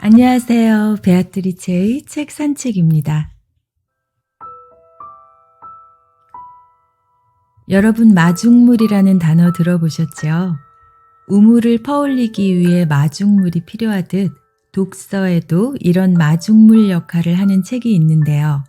안녕하세요. 베아트리체의 책 산책입니다. 여러분, 마중물이라는 단어 들어보셨죠? 우물을 퍼올리기 위해 마중물이 필요하듯 독서에도 이런 마중물 역할을 하는 책이 있는데요.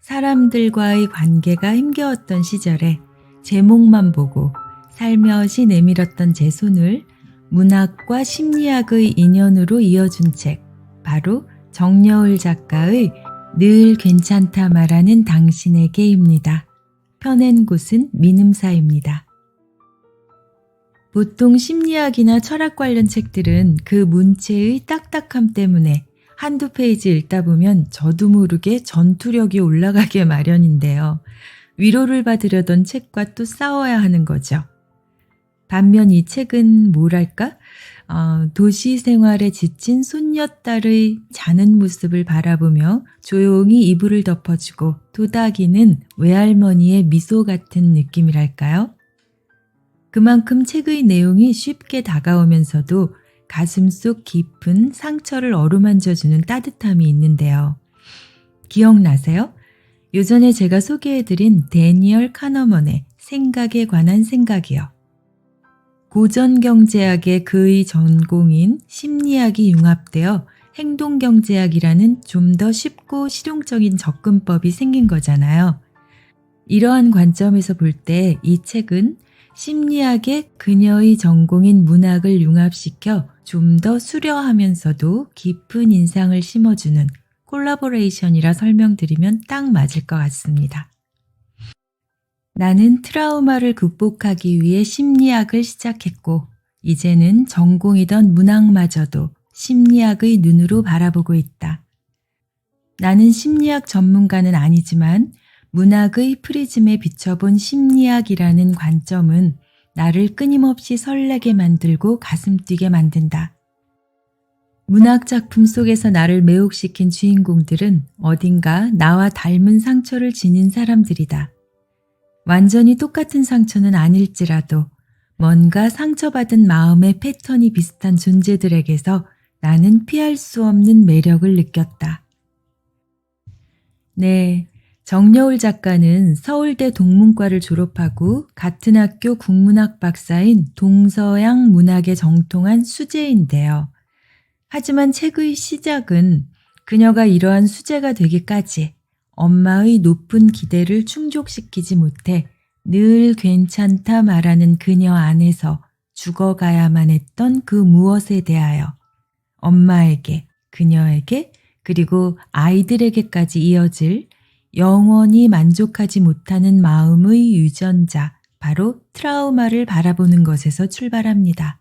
사람들과의 관계가 힘겨웠던 시절에 제목만 보고 살며시 내밀었던 제 손을 문학과 심리학의 인연으로 이어준 책, 바로 정여울 작가의 늘 괜찮다 말하는 당신에게입니다. 펴낸 곳은 민음사입니다. 보통 심리학이나 철학 관련 책들은 그 문체의 딱딱함 때문에 한두 페이지 읽다 보면 저도 모르게 전투력이 올라가게 마련인데요. 위로를 받으려던 책과 또 싸워야 하는 거죠. 반면 이 책은 뭐랄까? 도시 생활에 지친 손녀딸의 자는 모습을 바라보며 조용히 이불을 덮어주고 토닥이는 외할머니의 미소 같은 느낌이랄까요? 그만큼 책의 내용이 쉽게 다가오면서도 가슴속 깊은 상처를 어루만져주는 따뜻함이 있는데요. 기억나세요? 요전에 제가 소개해드린 데니얼 카너먼의 생각에 관한 생각이요. 고전경제학에 그의 전공인 심리학이 융합되어 행동경제학이라는 좀 더 쉽고 실용적인 접근법이 생긴 거잖아요. 이러한 관점에서 볼 때 이 책은 심리학에 그녀의 전공인 문학을 융합시켜 좀 더 수려하면서도 깊은 인상을 심어주는 콜라보레이션이라 설명드리면 딱 맞을 것 같습니다. 나는 트라우마를 극복하기 위해 심리학을 시작했고, 이제는 전공이던 문학마저도 심리학의 눈으로 바라보고 있다. 나는 심리학 전문가는 아니지만 문학의 프리즘에 비춰본 심리학이라는 관점은 나를 끊임없이 설레게 만들고 가슴 뛰게 만든다. 문학 작품 속에서 나를 매혹시킨 주인공들은 어딘가 나와 닮은 상처를 지닌 사람들이다. 완전히 똑같은 상처는 아닐지라도 뭔가 상처받은 마음의 패턴이 비슷한 존재들에게서 나는 피할 수 없는 매력을 느꼈다. 네, 정여울 작가는 서울대 동문과를 졸업하고 같은 학교 국문학 박사인 동서양 문학에 정통한 수재인데요. 하지만 책의 시작은 그녀가 이러한 수재가 되기까지 엄마의 높은 기대를 충족시키지 못해 늘 괜찮다 말하는 그녀 안에서 죽어가야만 했던 그 무엇에 대하여 엄마에게, 그녀에게, 그리고 아이들에게까지 이어질 영원히 만족하지 못하는 마음의 유전자, 바로 트라우마를 바라보는 것에서 출발합니다.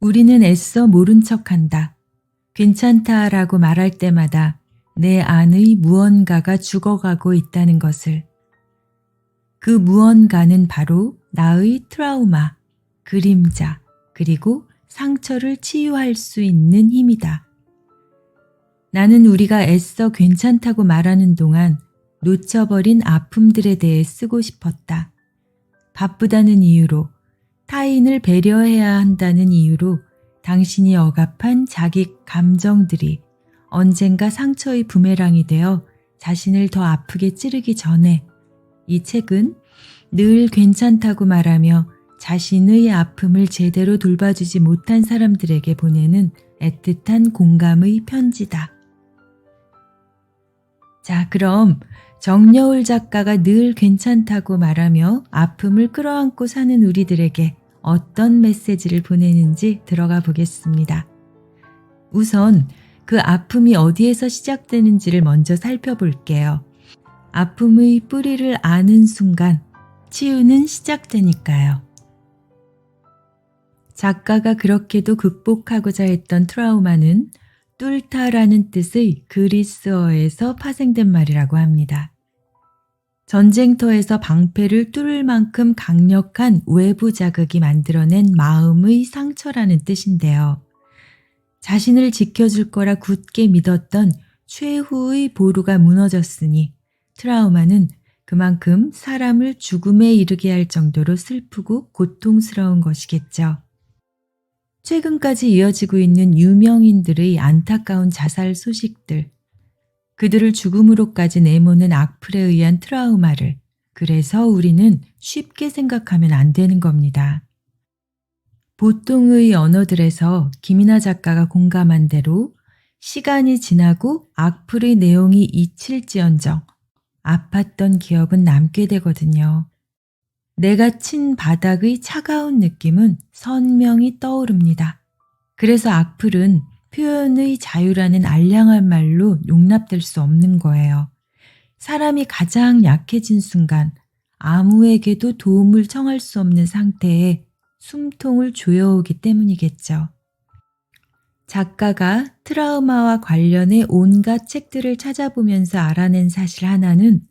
우리는 애써 모른 척한다. 괜찮다라고 말할 때마다 내 안의 무언가가 죽어가고 있다는 것을. 그 무언가는 바로 나의 트라우마, 그림자, 그리고 상처를 치유할 수 있는 힘이다. 나는 우리가 애써 괜찮다고 말하는 동안 놓쳐버린 아픔들에 대해 쓰고 싶었다. 바쁘다는 이유로, 타인을 배려해야 한다는 이유로 당신이 억압한 자기 감정들이 언젠가 상처의 부메랑이 되어 자신을 더 아프게 찌르기 전에 이 책은 늘 괜찮다고 말하며 자신의 아픔을 제대로 돌봐주지 못한 사람들에게 보내는 애틋한 공감의 편지다. 자, 그럼 정여울 작가가 늘 괜찮다고 말하며 아픔을 끌어안고 사는 우리들에게 어떤 메시지를 보내는지 들어가 보겠습니다. 우선 그 아픔이 어디에서 시작되는지를 먼저 살펴볼게요. 아픔의 뿌리를 아는 순간 치유는 시작되니까요. 작가가 그렇게도 극복하고자 했던 트라우마는 뚫다라는 뜻의 그리스어에서 파생된 말이라고 합니다. 전쟁터에서 방패를 뚫을 만큼 강력한 외부 자극이 만들어낸 마음의 상처라는 뜻인데요. 자신을 지켜줄 거라 굳게 믿었던 최후의 보루가 무너졌으니 트라우마는 그만큼 사람을 죽음에 이르게 할 정도로 슬프고 고통스러운 것이겠죠. 최근까지 이어지고 있는 유명인들의 안타까운 자살 소식들, 그들을 죽음으로까지 내모는 악플에 의한 트라우마를, 그래서 우리는 쉽게 생각하면 안 되는 겁니다. 보통의 언어들에서 김이나 작가가 공감한 대로 시간이 지나고 악플의 내용이 잊힐지언정 아팠던 기억은 남게 되거든요. 내가 친 바닥의 차가운 느낌은 선명히 떠오릅니다. 그래서 악플은 표현의 자유라는 알량한 말로 용납될 수 없는 거예요. 사람이 가장 약해진 순간 아무에게도 도움을 청할 수 없는 상태에 숨통을 조여오기 때문이겠죠. 작가가 트라우마와 관련해 온갖 책들을 찾아보면서 알아낸 사실 하나는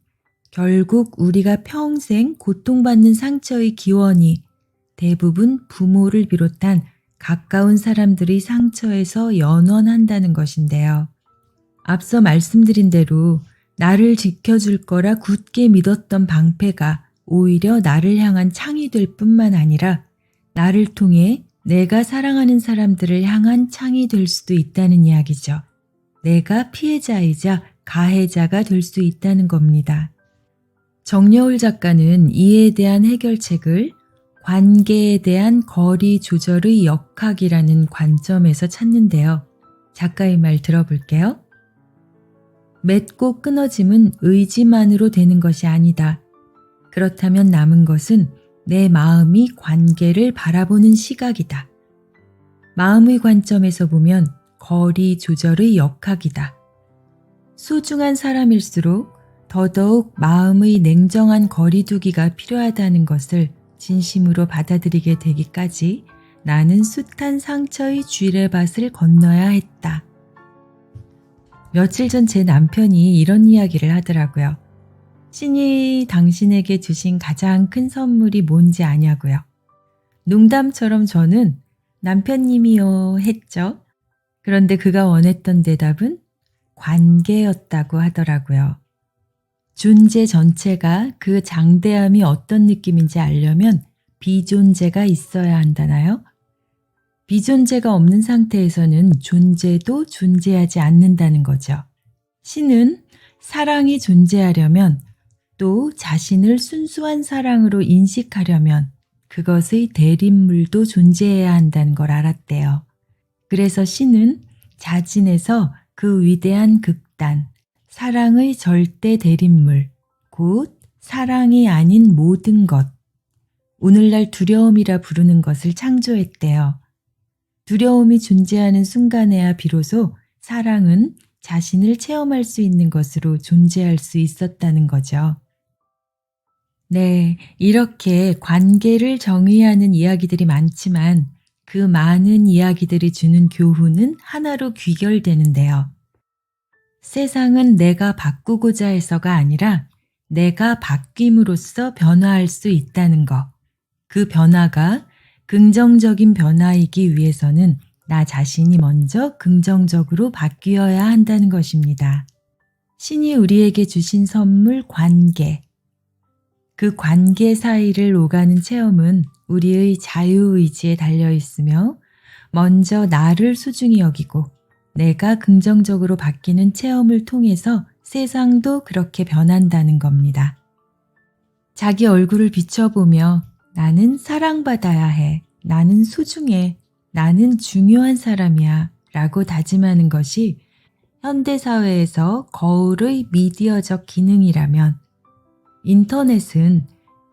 결국 우리가 평생 고통받는 상처의 기원이 대부분 부모를 비롯한 가까운 사람들의 상처에서 연원한다는 것인데요. 앞서 말씀드린 대로 나를 지켜줄 거라 굳게 믿었던 방패가 오히려 나를 향한 창이 될 뿐만 아니라 나를 통해 내가 사랑하는 사람들을 향한 창이 될 수도 있다는 이야기죠. 내가 피해자이자 가해자가 될 수 있다는 겁니다. 정여울 작가는 이에 대한 해결책을 관계에 대한 거리 조절의 역학이라는 관점에서 찾는데요. 작가의 말 들어볼게요. 맺고 끊어짐은 의지만으로 되는 것이 아니다. 그렇다면 남은 것은 내 마음이 관계를 바라보는 시각이다. 마음의 관점에서 보면 거리 조절의 역학이다. 소중한 사람일수록 더더욱 마음의 냉정한 거리두기가 필요하다는 것을 진심으로 받아들이게 되기까지 나는 숱한 상처의 쥐레밭을 건너야 했다. 며칠 전 제 남편이 이런 이야기를 하더라고요. 신이 당신에게 주신 가장 큰 선물이 뭔지 아냐고요. 농담처럼 저는 남편님이요 했죠. 그런데 그가 원했던 대답은 관계였다고 하더라고요. 존재 전체가 그 장대함이 어떤 느낌인지 알려면 비존재가 있어야 한다나요? 비존재가 없는 상태에서는 존재도 존재하지 않는다는 거죠. 신은 사랑이 존재하려면 또 자신을 순수한 사랑으로 인식하려면 그것의 대립물도 존재해야 한다는 걸 알았대요. 그래서 신은 자진해서 그 위대한 극단, 사랑의 절대 대립물, 곧 사랑이 아닌 모든 것, 오늘날 두려움이라 부르는 것을 창조했대요. 두려움이 존재하는 순간에야 비로소 사랑은 자신을 체험할 수 있는 것으로 존재할 수 있었다는 거죠. 네, 이렇게 관계를 정의하는 이야기들이 많지만 그 많은 이야기들이 주는 교훈은 하나로 귀결되는데요. 세상은 내가 바꾸고자 해서가 아니라 내가 바뀜으로써 변화할 수 있다는 것. 그 변화가 긍정적인 변화이기 위해서는 나 자신이 먼저 긍정적으로 바뀌어야 한다는 것입니다. 신이 우리에게 주신 선물 관계. 그 관계 사이를 오가는 체험은 우리의 자유의지에 달려 있으며 먼저 나를 소중히 여기고 내가 긍정적으로 바뀌는 체험을 통해서 세상도 그렇게 변한다는 겁니다. 자기 얼굴을 비춰보며 나는 사랑받아야 해, 나는 소중해, 나는 중요한 사람이야 라고 다짐하는 것이 현대사회에서 거울의 미디어적 기능이라면 인터넷은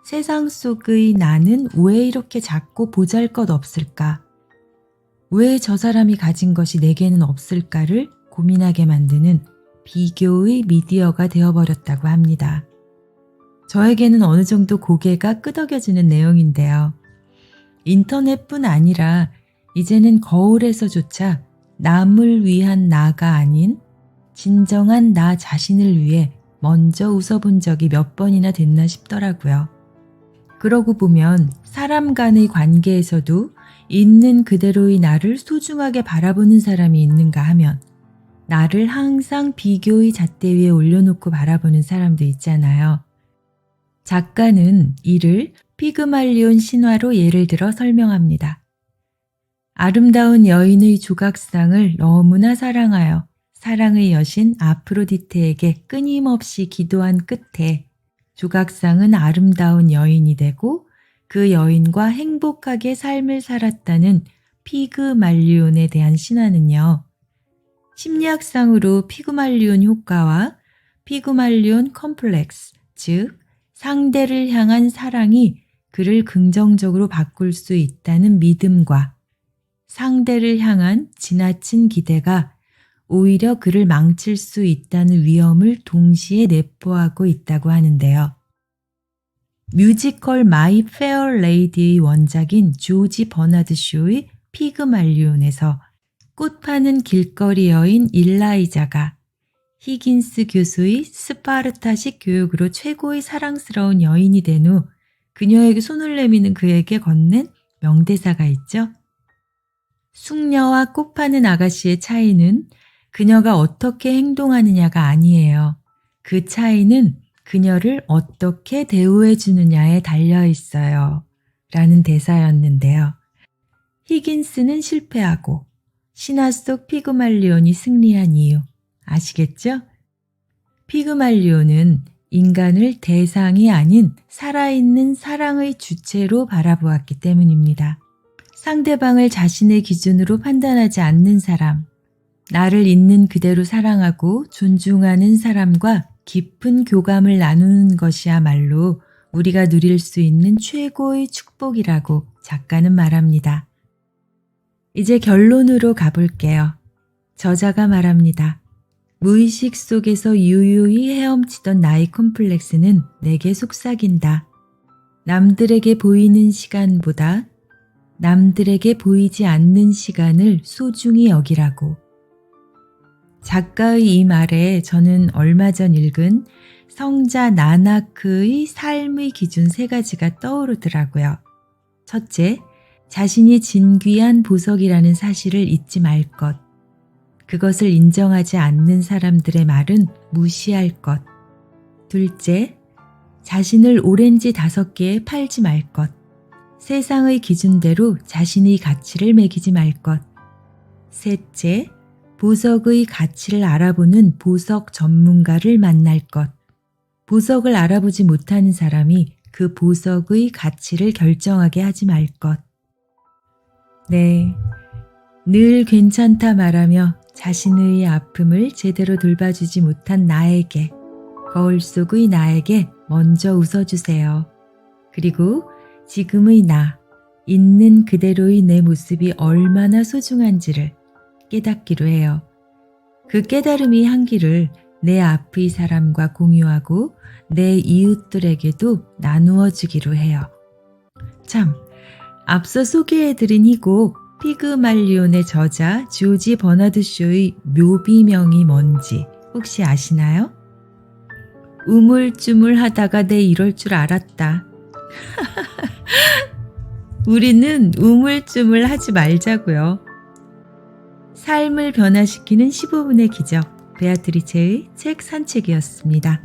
세상 속의 나는 왜 이렇게 작고 보잘것없을까? 왜 저 사람이 가진 것이 내게는 없을까를 고민하게 만드는 비교의 미디어가 되어버렸다고 합니다. 저에게는 어느 정도 고개가 끄덕여지는 내용인데요. 인터넷뿐 아니라 이제는 거울에서조차 남을 위한 나가 아닌 진정한 나 자신을 위해 먼저 웃어본 적이 몇 번이나 됐나 싶더라고요. 그러고 보면 사람 간의 관계에서도 있는 그대로의 나를 소중하게 바라보는 사람이 있는가 하면 나를 항상 비교의 잣대 위에 올려놓고 바라보는 사람도 있잖아요. 작가는 이를 피그말리온 신화로 예를 들어 설명합니다. 아름다운 여인의 조각상을 너무나 사랑하여 사랑의 여신 아프로디테에게 끊임없이 기도한 끝에 조각상은 아름다운 여인이 되고 그 여인과 행복하게 삶을 살았다는 피그말리온에 대한 신화는요. 심리학상으로 피그말리온 효과와 피그말리온 컴플렉스, 즉 상대를 향한 사랑이 그를 긍정적으로 바꿀 수 있다는 믿음과 상대를 향한 지나친 기대가 오히려 그를 망칠 수 있다는 위험을 동시에 내포하고 있다고 하는데요. 뮤지컬 마이 페어 레이디의 원작인 조지 버나드 쇼의 피그말리온에서 꽃 파는 길거리 여인 일라이자가 히긴스 교수의 스파르타식 교육으로 최고의 사랑스러운 여인이 된 후 그녀에게 손을 내미는 그에게 건넨 명대사가 있죠. 숙녀와 꽃 파는 아가씨의 차이는 그녀가 어떻게 행동하느냐가 아니에요. 그 차이는 그녀를 어떻게 대우해 주느냐에 달려 있어요. 라는 대사였는데요. 히긴스는 실패하고 신화 속 피그말리온이 승리한 이유 아시겠죠? 피그말리온은 인간을 대상이 아닌 살아있는 사랑의 주체로 바라보았기 때문입니다. 상대방을 자신의 기준으로 판단하지 않는 사람, 나를 있는 그대로 사랑하고 존중하는 사람과 깊은 교감을 나누는 것이야말로 우리가 누릴 수 있는 최고의 축복이라고 작가는 말합니다. 이제 결론으로 가볼게요. 저자가 말합니다. 무의식 속에서 유유히 헤엄치던 나의 컴플렉스는 내게 속삭인다. 남들에게 보이는 시간보다 남들에게 보이지 않는 시간을 소중히 여기라고. 작가의 이 말에 저는 얼마 전 읽은 성자 나나크의 삶의 기준 3가지가 떠오르더라고요. 첫째, 자신이 진귀한 보석이라는 사실을 잊지 말 것. 그것을 인정하지 않는 사람들의 말은 무시할 것. 둘째, 자신을 오렌지 5개에 팔지 말 것. 세상의 기준대로 자신의 가치를 매기지 말 것. 셋째, 보석의 가치를 알아보는 보석 전문가를 만날 것. 보석을 알아보지 못하는 사람이 그 보석의 가치를 결정하게 하지 말 것. 네, 늘 괜찮다 말하며 자신의 아픔을 제대로 돌봐주지 못한 나에게, 거울 속의 나에게 먼저 웃어주세요. 그리고 지금의 나, 있는 그대로의 내 모습이 얼마나 소중한지를 깨닫기로 해요. 그 깨달음이 향기를 내 앞의 사람과 공유하고 내 이웃들에게도 나누어 주기로 해요. 참, 앞서 소개해드린 이 곡 피그말리온의 저자 조지 버나드 쇼의 묘비명이 뭔지 혹시 아시나요? 우물쭈물하다가 내 이럴 줄 알았다. 우리는 우물쭈물하지 말자고요. 삶을 변화시키는 15분의 기적, 베아트리체의 책 산책이었습니다.